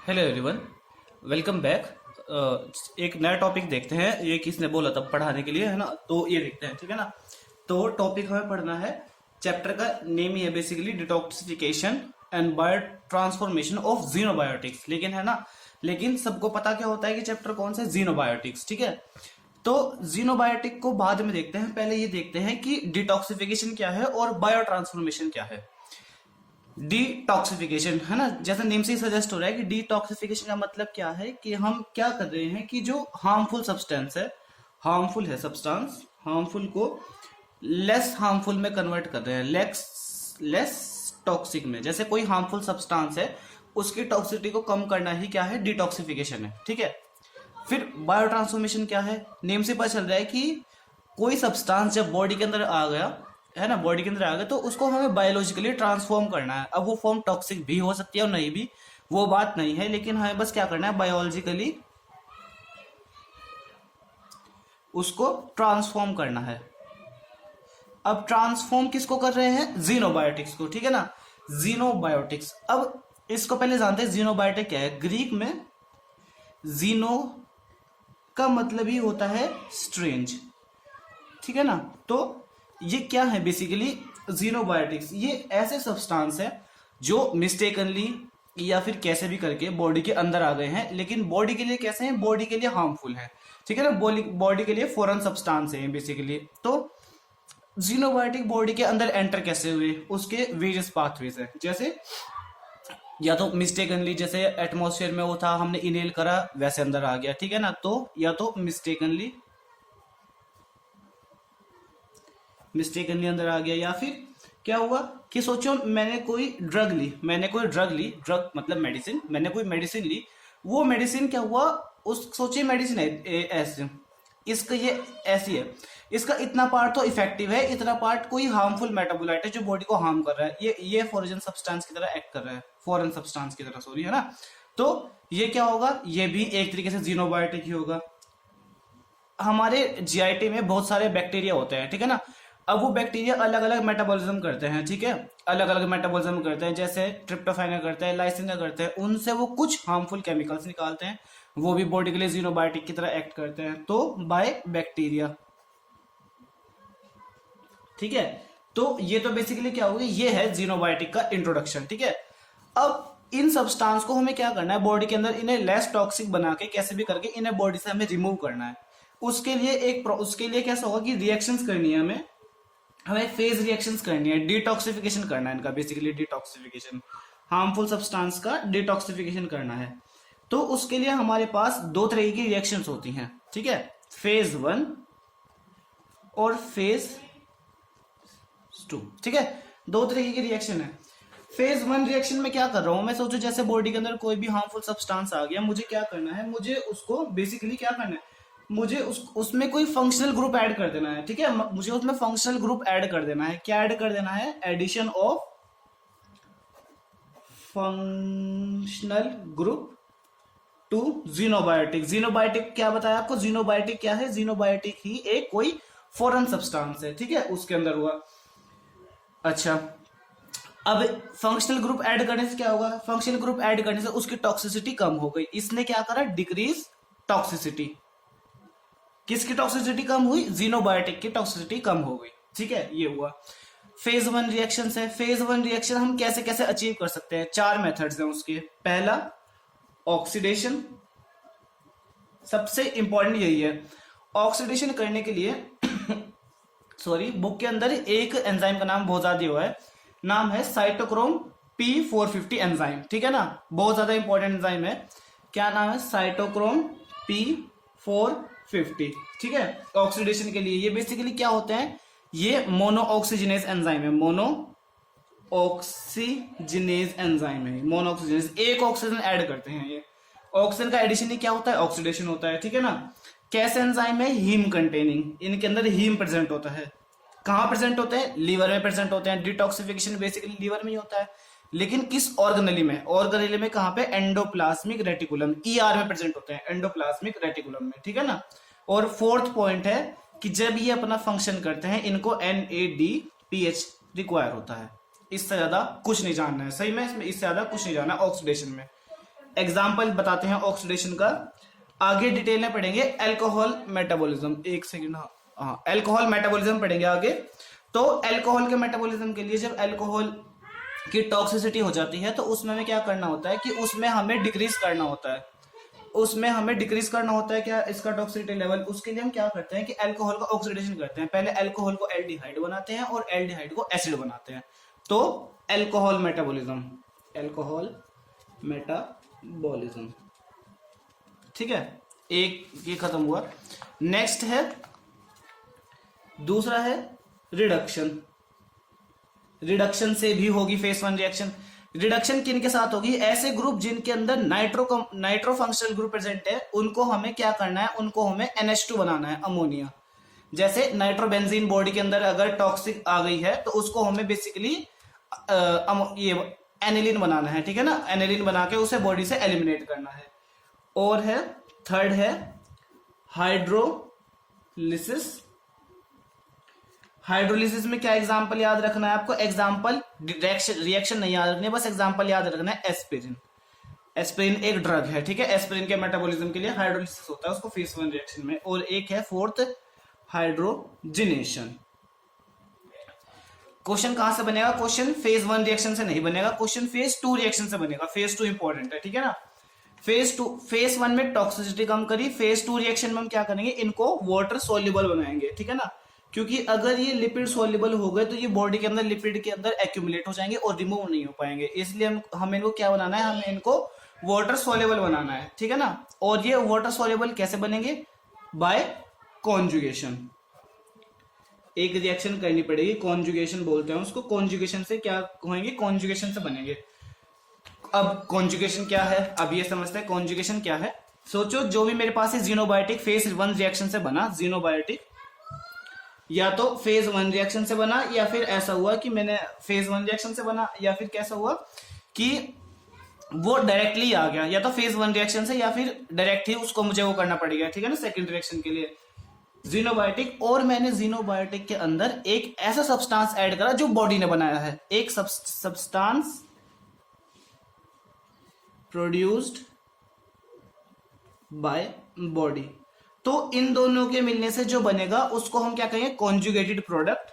Hello everyone, welcome back. एक नया topic देखते हैं। ये किसने बोला था पढ़ाने के लिए, है ना? तो ये देखते हैं, ठीक है ना? तो टॉपिक हमें पढ़ना है, चैप्टर का नेम ही है basically detoxification and bio transformation of xenobiotics. लेकिन है ना, लेकिन सबको पता क्या होता है कि चैप्टर कौन सा है? जीनोबायोटिक्स, ठीक है? तो जीनोबायोटिक को बाद में देखते हैं, पहले ये देखते हैं कि डिटॉक्सिफिकेशन क्या है और बायो ट्रांसफॉर्मेशन क्या है। डिटॉक्सिफिकेशन, है ना, जैसा नेम से ही सजेस्ट हो रहा है कि डिटॉक्सिफिकेशन का मतलब क्या है कि हम क्या कर रहे हैं कि जो हार्मफुल सब्सटेंस है, हार्मफुल है सब्सटेंस, हार्मफुल को लेस हार्मफुल में कन्वर्ट कर रहे हैं, लेस टॉक्सिक में। जैसे कोई हार्मफुल सब्सटेंस है, उसकी टॉक्सिसिटी को कम करना ही क्या है? डिटॉक्सिफिकेशन है, ठीक है? फिर बायो ट्रांसफॉर्मेशन क्या है? नेम से पता चल रहा है कि कोई सब्सटेंस जब बॉडी के अंदर आ गया, है ना, बॉडी के अंदर आ गया, तो उसको हमें बायोलॉजिकली ट्रांसफॉर्म करना है। अब वो फॉर्म टॉक्सिक भी हो सकती है और नहीं भी, वो बात नहीं है, लेकिन हमें बस क्या करना है? बायोलॉजिकली उसको ट्रांसफॉर्म करना है। अब ट्रांसफॉर्म किसको कर रहे हैं? जीनोबायोटिक्स को, ठीक है ना? जीनोबायोटिक्स। अब इसको पहले जानते हैं जीनोबायोटिक क्या है। ग्रीक में जीनो का मतलब ही होता है स्ट्रेंज, ठीक है ना? तो ये क्या है बेसिकली? जीनोबायोटिक्स ये ऐसे सब्सटेंस है जो मिस्टेकनली या फिर कैसे भी करके बॉडी के अंदर आ गए हैं, लेकिन बॉडी के लिए कैसे हैं? बॉडी के लिए हार्मफुल है, ठीक है ना? बॉडी के लिए फॉरेन सब्सटेंस है बेसिकली। तो जीनोबायोटिक बॉडी के अंदर एंटर कैसे हुए, उसके वेरियस पाथवेज है। जैसे या तो मिस्टेकनली, जैसे एटमॉस्फेयर में वो था, हमने इनहेल करा, वैसे अंदर आ गया, ठीक है ना? तो या तो मिस्टेकनली अंदर आ गया, या फिर क्या हुआ कि सोचो मैंने कोई ड्रग ली, ड्रग मतलब मेडिसिन, मैंने कोई मेडिसिन ली, वो मेडिसिन क्या हुआ, उस सोचिए मेडिसिन है ऐसे, इसका ये ऐसी है, इसका इतना पार्ट तो इफेक्टिव है, इतना पार्ट कोई हार्मफुल मेटाबोलाइट है जो बॉडी को हार्म कर रहा है, ये फॉरेन सब्सटेंस की तरह एक्ट कर रहा है, फॉरेन सब्सटेंस की तरह, सॉरी, है ना? तो ये क्या होगा? ये भी एक तरीके से जीनोबायोटिक ही होगा। हमारे जीआईटी में बहुत सारे बैक्टीरिया होते हैं, ठीक है ना? अब वो बैक्टीरिया अलग अलग मेटाबॉलिज्म करते हैं, ठीक है? अलग अलग मेटाबॉलिज्म करते हैं, जैसे ट्रिप्टोफैन का करते हैं, लाइसिन का करते हैं, उनसे वो कुछ हार्मफुल केमिकल्स निकालते हैं, वो भी बॉडी के लिए जीनोबायोटिक की तरह एक्ट करते हैं, तो बाय बैक्टीरिया, ठीक है? तो ये तो बेसिकली क्या होगी, ये है जीनोबायोटिक का इंट्रोडक्शन, ठीक है? अब इन सब्सटेंस को हमें क्या करना है? बॉडी के अंदर इन्हें लेस टॉक्सिक बना के कैसे भी करके इन्हें बॉडी से हमें रिमूव करना है। उसके लिए कैसा होगा कि रिएक्शंस करनी है हमें फेज रिएक्शंस करनी है, डिटॉक्सिफिकेशन करना है इनका, बेसिकली डिटॉक्सिफिकेशन, हार्मफुल सब्सटेंस का डिटॉक्सिफिकेशन करना है। तो उसके लिए हमारे पास दो तरह की रिएक्शंस होती हैं, ठीक है? फेज 1 और फेज 2, ठीक है? दो तरीके की रिएक्शन है। फेज 1 रिएक्शन में क्या कर रहा हूं मैं? सोचो जैसे बॉडी के अंदर कोई भी हार्मफुल सब्सटेंस आ गया, मुझे क्या करना है? मुझे उसको बेसिकली क्या करना है? मुझे उसमें कोई फंक्शनल ग्रुप ऐड कर देना है, ठीक है? मुझे उसमें फंक्शनल ग्रुप ऐड कर देना है। क्या ऐड कर देना है? Addition of functional group to xenobiotic. Xenobiotic क्या बताया आपको? जीनोबायोटिक क्या है? जीनोबायोटिक ही एक कोई फॉरेन सब्सटेंस है, ठीक है? उसके अंदर हुआ। अच्छा, अब फंक्शनल ग्रुप ऐड करने से क्या होगा? फंक्शनल ग्रुप ऐड करने से उसकी टॉक्सिसिटी कम हो गई। इसने क्या करा? Decrease toxicity. किसकी टॉक्सिसिटी कम हुई? जीनोबायोटिक की टॉक्सिसिटी कम हो गई, ठीक है? ये हुआ फेज 1 रिएक्शन है। फेज 1 रिएक्शन हम कैसे कैसे अचीव कर सकते हैं? 4 मेथड्स हैं उसके। पहला ऑक्सीडेशन, सबसे इंपॉर्टेंट यही है। ऑक्सीडेशन करने के लिए सॉरी, बुक के अंदर एक एंजाइम का नाम बहुत ज्यादा हुआ है, नाम है साइटोक्रोम P450 एंजाइम, ठीक है ना? बहुत ज्यादा इंपॉर्टेंट एंजाइम है। क्या नाम है? साइटोक्रोम P450, ठीक है? ऑक्सीडेशन के लिए ये बेसिकली क्या होते हैं? ये मोनो ऑक्सीजनेज एंजाइम है, मोनो ऑक्सीजनेज एंजाइम है, मोनो ऑक्सीजनेज, एक ऑक्सीजन ऐड करते हैं। ये ऑक्सीजन का एडिशन ही क्या होता है? ऑक्सीडेशन होता है, ठीक है ना? कैसे एंजाइम है? हीम कंटेनिंग, इनके अंदर हीम प्रेजेंट होता है। कहां प्रेजेंट होते हैं? लीवर में प्रेजेंट होते हैं। डिटॉक्सिफिकेशन बेसिकली लीवर में ही होता है, लेकिन किस ऑर्गेनेली में? ऑर्गेनेली में कहां पे? एंडोप्लाज्मिक रेटिकुलम, ईआर में प्रेजेंट होते हैं, एंडोप्लाज्मिक रेटिकुलम में, ठीक है ना? और फोर्थ पॉइंट है कि जब ये अपना फंक्शन करते हैं, इनको NADPH रिक्वायर होता है। इससे ज्यादा कुछ नहीं जानना है, सही में, इसमें इससे ज्यादा कुछ नहीं जानना ऑक्सीडेशन में। एग्जाम्पल बताते हैं ऑक्सीडेशन का, आगे डिटेल में पढ़ेंगे अल्कोहल मेटाबॉलिज्म। एक सेकेंड, हाँ अल्कोहल मेटाबॉलिज्म पढ़ेंगे आगे। तो अल्कोहल के मेटाबॉलिज्म के लिए जब अल्कोहल की टॉक्सिसिटी हो जाती है तो उसमें हमें क्या करना होता है कि उसमें हमें डिक्रीज करना होता है, क्या इसका टॉक्सिसिटी लेवल। उसके लिए हम क्या करते हैं कि अल्कोहल का ऑक्सीडेशन करते हैं, पहले अल्कोहल को एल्डिहाइड बनाते हैं और एल्डिहाइड को एसिड बनाते हैं, तो अल्कोहल मेटाबॉलिज्म, ठीक है। एक ये खत्म हुआ। नेक्स्ट है, दूसरा है रिडक्शन से भी होगी फेस 1 रिएक्शन। रिडक्शन किन के साथ होगी? ऐसे ग्रुप जिनके अंदर नाइट्रो फंक्शनल ग्रुप प्रेजेंट है, उनको हमें क्या करना है, उनको हमें NH2 बनाना है, अमोनिया। जैसे नाइट्रोबेंजीन बॉडी के अंदर अगर टॉक्सिक आ गई है तो उसको हमें बेसिकली ये एनिलीन बनाना है, ठीक है ना, एनिलीन बना के उसे बॉडी से एलिमिनेट करना है। और है थर्ड है हाइड्रोलिसिस में क्या एग्जांपल याद रखना है आपको? एग्जांपल रिएक्शन नहीं याद रखनी है, बस एग्जांपल याद रखना है। एस्पिरिन एक ड्रग है, ठीक है। एस्पिरिन के मेटाबॉलिज्म के लिए हाइड्रोलिसिस होता है उसको फेस 1 रिएक्शन में। और एक है फोर्थ हाइड्रोजिनेशन। क्वेश्चन कहां से बनेगा? क्वेश्चन फेज 1 रिएक्शन से नहीं बनेगा, क्वेश्चन फेज 2 रिएक्शन से बनेगा। फेज 2 इंपॉर्टेंट है, ठीक है ना। फेज 1 में टॉक्सिसिटी कम करी, फेज 2 रिएक्शन में हम क्या करेंगे, इनको वाटर सोल्यूबल बनाएंगे, ठीक है ना। क्योंकि अगर ये लिपिड सोल्यूबल हो गए तो ये बॉडी के अंदर लिपिड के अंदर एक्यूमुलेट हो जाएंगे और रिमूव नहीं हो पाएंगे, इसलिए हमें इनको क्या बनाना है, हमें इनको वाटर सोल्यूबल बनाना है, ठीक है ना। और ये वाटर सोल्यूबल कैसे बनेंगे? Bye conjugation. एक रिएक्शन करनी पड़ेगी, कॉन्जुगेशन बोलते हैं उसको। कॉन्जुगेशन से क्या होंगे? कॉन्जुगेशन से बनेंगे। अब कॉन्जुगेशन क्या है, अब ये समझते हैं कॉन्जुगेशन क्या है। सोचो जो भी मेरे पास है जीनोबायोटिक फेज 1 रिएक्शन से बना, जीनोबायोटिक या तो फेज 1 रिएक्शन से बना, या फिर ऐसा हुआ कि मैंने फेज 1 रिएक्शन से बना, या फिर कैसा हुआ कि वो डायरेक्टली आ गया, या तो फेज 1 रिएक्शन से या फिर डायरेक्ट ही उसको मुझे वो करना पड़ेगा, ठीक है ना, सेकंड रिएक्शन के लिए जीनोबायोटिक। और मैंने जीनोबायोटिक के अंदर एक ऐसा सब्सटेंस ऐड करा जो बॉडी ने बनाया है, एक सब्सटेंस प्रोड्यूस्ड बाय बॉडी। तो इन दोनों के मिलने से जो बनेगा उसको हम क्या कहेंगे? Conjugated product.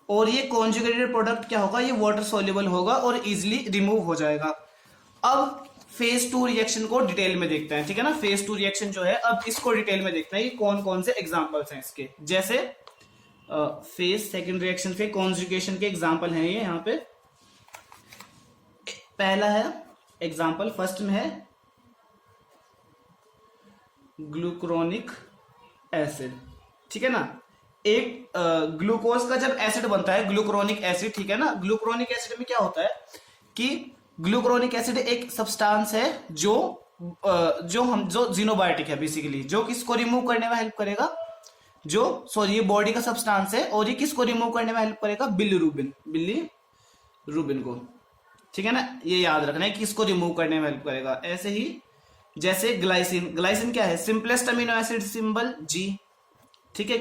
और ये कॉन्जुगेटेड प्रोडक्ट क्या होगा? ये वाटर सोल्यूबल होगा और इजिली रिमूव हो जाएगा। अब फेज 2 रिएक्शन को डिटेल में देखते हैं, ठीक है ना। फेज 2 रिएक्शन जो है, अब इसको डिटेल में देखते हैं कि कौन कौन से एग्जांपल्स हैं इसके। जैसे फेज सेकंड रिएक्शन के कॉन्जुगेशन के एग्जांपल हैं ये यहां पे। पहला है एग्जांपल, फर्स्ट में है ग्लूक्रोनिक एसिड, ठीक है ना। एक ग्लूकोज का जब एसिड बनता है, ग्लूक्रोनिक एसिड, ठीक है ना। ग्लूक्रोनिक एसिड में क्या होता है कि ग्लूक्रोनिक एसिड एक सब्सटेंस है जो जीनोबायोटिक है बेसिकली, जो किसको रिमूव करने में हेल्प करेगा, ये बॉडी का सब्सटेंस है और ये किसको रिमूव करने में हेल्प करेगा? बिलीरुबिन को, ठीक है ना। ये याद रखना है कि किसको रिमूव करने में हेल्प करेगा। ऐसे ही जैसे ग्लाइसिन क्या है? Simplest amino acid symbol G, ठीक है।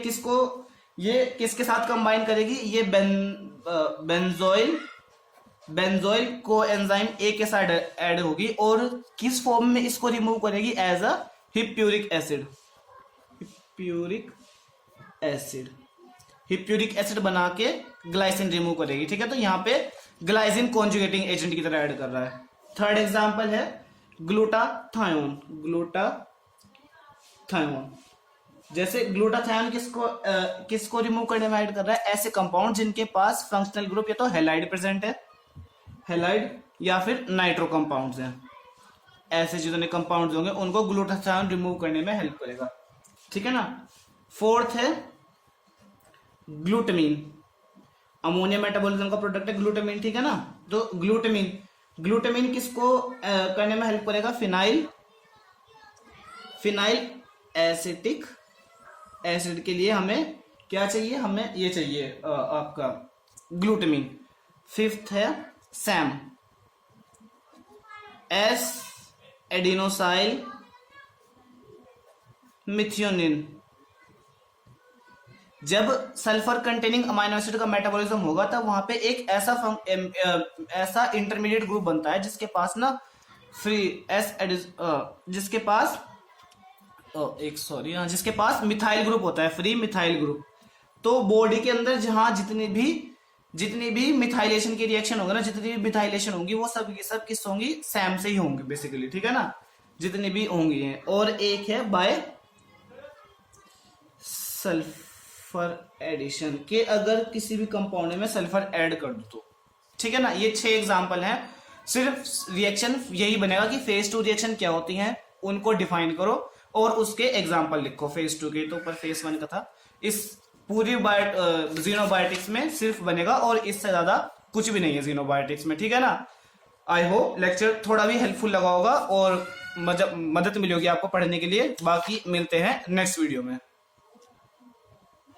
ये किसके साथ कंबाइन करेगी? ये बेंजोइल को एंजाइम A के साथ ऐड होगी और किस फॉर्म में इसको रिमूव करेगी? एज अ हिप्यूरिक एसिड बना के ग्लाइसिन रिमूव करेगी, ठीक है। तो यहाँ पे ग्लाइसिन कॉन्जुगेटिंग एजेंट की तरह ऐड कर रहा है। थर्ड एग्जांपल है ग्लूटाथायोन। जैसे ग्लूटाथायोन किसको रिमूव करने में ऐड कर रहा है? ऐसे कंपाउंड जिनके पास फंक्शनल ग्रुप या तो हैलाइड प्रेजेंट है, हैलाइड या फिर नाइट्रो कंपाउंड्स हैं। ऐसे जितने कंपाउंड्स होंगे उनको ग्लूटाथायोन रिमूव करने में हेल्प करेगा, ठीक है ना। फोर्थ है ग्लूटामीन। अमोनिया मेटाबॉलिज्म का प्रोडक्ट है ग्लूटामीन, ठीक है ना। तो ग्लूटामीन किसको करने में हेल्प करेगा? फिनाइल एसिटिक एसिड के लिए हमें क्या चाहिए? हमें ये चाहिए आपका ग्लूटामीन। फिफ्थ है सैम, एस एडिनोसाइल मिथियोनिन। जब सल्फर कंटेनिंग अमाइनो एसिड का मेटाबॉलिज्म होगा तब वहां पे एक ऐसा इंटरमीडिएट ग्रुप बनता है जिसके पास ना फ्री जिसके पास जिसके पास मिथाइल ग्रुप होता है, फ्री मिथाइल ग्रुप। तो बॉडी के अंदर जहां जितनी भी मिथाइलेशन की रिएक्शन होगा ना, जितनी भी मिथाइलेशन होंगी वो सब की सब किस होंगी, सैम से ही होंगी बेसिकली, ठीक है ना, जितनी भी होंगी हैं। और एक है बाय सल्फर एडिशन के, अगर किसी भी कंपाउंड में सल्फर ऐड कर दो तो, ठीक है ना। ये 6 एग्जांपल हैं। सिर्फ रिएक्शन यही बनेगा कि फेज 2 रिएक्शन क्या होती हैं, उनको डिफाइन करो और उसके एग्जांपल लिखो। फेज 2 के तो ऊपर फेज 1 का था। इस पूरी जीनोबायोटिक्स में सिर्फ बनेगा और इससे ज्यादा कुछ भी नहीं है जीनोबायोटिक्स में, ठीक है ना। आई होप लेक्चर थोड़ा भी हेल्पफुल लगा होगा और मदद मिली होगी आपको पढ़ने के लिए। बाकी मिलते हैं नेक्स्ट वीडियो में।